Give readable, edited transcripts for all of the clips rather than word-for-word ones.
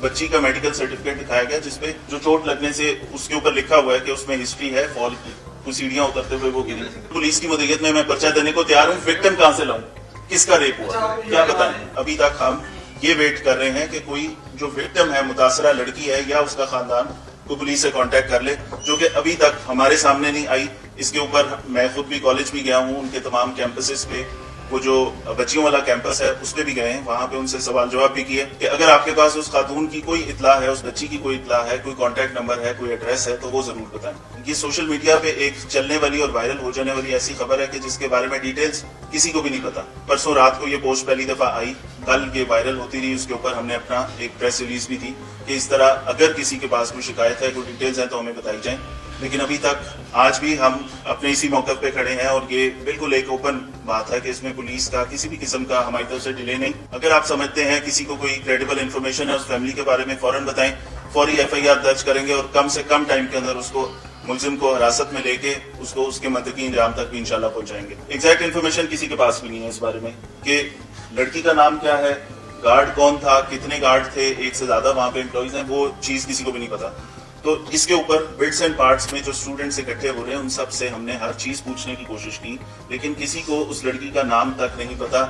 बच्ची का medical certificate दिखाया गया जिसपे जो चोट लगने से उसके ऊपर लिखा हुआ है कि उसमें हिस्ट्री है फॉल की, कुछ सीढ़ियां उतरते हुए वो गिरी। पुलिस की मुद्दत में मैं पर्चा देने को तैयार हूँ। विक्टिम कहाँ से लाऊं, किसका रेप हुआ, क्या बताएं। अभी तक हम ये वेट कर रहे हैं कि कोई जो विक्टिम है, मुतासरा लड़की है या उसका खानदान, को पुलिस से कांटेक्ट कर ले, जो कि अभी तक हमारे सामने नहीं आई। इसके ऊपर मैं खुद भी कॉलेज भी गया हूँ, उनके तमाम कैंपसेस पे, वो जो बच्चियों वाला कैंपस है उस पे भी गए हैं, वहां पे उनसे सवाल जवाब भी किए कि अगर आपके पास उस खातून की कोई इतला है, उस बच्ची की कोई इतला है, कोई कांटेक्ट नंबर है, कोई एड्रेस है, तो वो जरूर बताएं। ये सोशल मीडिया पे एक चलने वाली और वायरल हो जाने वाली ऐसी खबर है कि जिसके बारे में डिटेल्स किसी को भी नहीं पता। परसों रात को ये पोस्ट पहली दफा आई, कल ये वायरल होती रही, उसके ऊपर हमने अपना एक प्रेस रिलीज भी दी कि इस तरह अगर किसी के पास कोई शिकायत है, कोई डिटेल्स है तो हमें बताई जाए। लेकिन अभी तक आज भी हम अपने इसी मौके पे खड़े हैं और ये बिल्कुल एक ओपन बात है कि इसमें पुलिस का किसी भी किस्म का हमारी तरफ से डिले नहीं। अगर आप समझते हैं किसी को कोई क्रेडिबल इन्फॉर्मेशन है उस फैमिली के बारे में, फौरन बताएं, फौरी FIR दर्ज करेंगे और कम से कम टाइम के अंदर उसको मुलजिम को हिरासत में लेके उसको उसके मंतकी इंजाम तक भी इंशाल्लाह पहुंचाएंगे। एग्जैक्ट इन्फॉर्मेशन किसी के पास भी नहीं है इस बारे में कि लड़की का नाम क्या है, गार्ड कौन था, कितने गार्ड थे, एक से ज्यादा वहां पे एम्प्लॉइज हैं, वो चीज किसी को भी नहीं पता। तो इसके ऊपर बिट्स एंड पार्ट्स में जो स्टूडेंट्स इकट्ठे हो रहे हैं उन सब से हमने हर चीज पूछने की कोशिश की, लेकिन किसी को उस लड़की का नाम तक नहीं पता।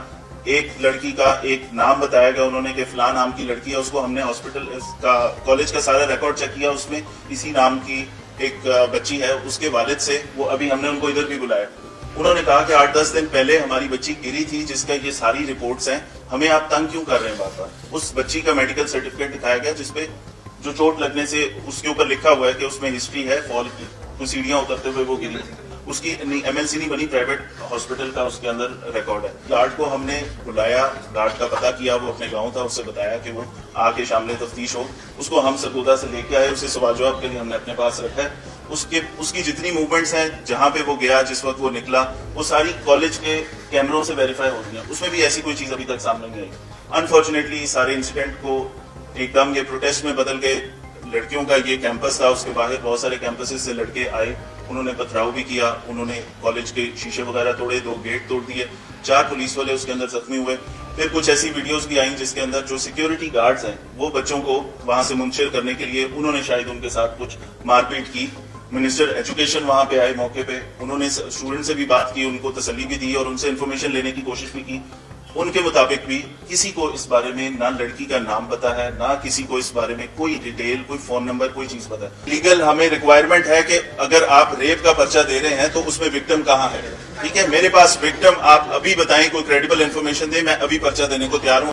एक लड़की का एक नाम बताया गया उन्होंने कि फलां नाम की लड़की है, उसको हमने हॉस्पिटल का कॉलेज का सारा रिकॉर्ड चेक किया, उसमें इसी नाम की एक बच्ची है, उसके वालिद से वो अभी हमने उनको इधर भी बुलाया। उन्होंने कहा कि 8-10 दिन पहले हमारी बच्ची गिरी थी जिसका ये सारी रिपोर्ट्स हैं, हमें आप तंग क्यों कर रहे हैं बार बार। उस बच्ची का मेडिकल सर्टिफिकेट दिखाया गया जिसपे जो चोट लगने से उसके ऊपर लिखा हुआ है कि उसमें हिस्ट्री है फॉल की, कुछ सीढ़ियां उतरते हुए वो गिरी। उसकी MLC नहीं बनी, प्राइवेट हॉस्पिटल का उसके अंदर रिकॉर्ड है। गार्ड को हमने बुलाया, गार्ड का पता किया, वो अपने गांव था, उससे बताया कि वो आके शामिल तफ्तीश हो। उसको हम सरगोदा से लेके आए, उसे सवाल जवाब के लिए हमने अपने पास रखा है। उसकी जितनी मूवमेंट्स हैं, जहां पे वो गया, जिस वक्त वो निकला, वो सारी कॉलेज के कैमरों से वेरीफाई हो रही है। उसमें भी ऐसी कोई चीज अभी तक सामने नहीं आई। अनफॉर्चुनेटली सारे इंसिडेंट को एकदम ये प्रोटेस्ट में बदल के, लड़कियों का ये कैंपस था, उसके बाहर बहुत सारे कैंपसेस से लड़के आए, उन्होंने पथराव भी किया, उन्होंने कॉलेज के शीशे वगैरह तोड़े, 2 गेट तोड़ दिए, 4 पुलिस वाले उसके अंदर जख्मी हुए। फिर कुछ ऐसी वीडियोस भी आई जिसके अंदर जो सिक्योरिटी गार्ड्स हैं वो बच्चों को वहां से मुंतशिर करने के लिए उन्होंने शायद उनके साथ कुछ मारपीट की। मिनिस्टर एजुकेशन वहां पे आए मौके पे, उन्होंने स्टूडेंट से भी बात की, उनको तसल्ली भी दी और उनसे इन्फॉर्मेशन लेने की कोशिश भी की। उनके मुताबिक भी किसी को इस बारे में ना लड़की का नाम पता है, ना किसी को इस बारे में कोई डिटेल, कोई फोन नंबर, कोई चीज पता है। लीगल हमें रिक्वायरमेंट है कि अगर आप रेप का पर्चा दे रहे हैं तो उसमें विक्टिम कहाँ है। ठीक है, मेरे पास विक्टिम आप अभी बताएं, कोई क्रेडिबल इन्फॉर्मेशन दे, मैं अभी पर्चा देने को तैयार हूँ।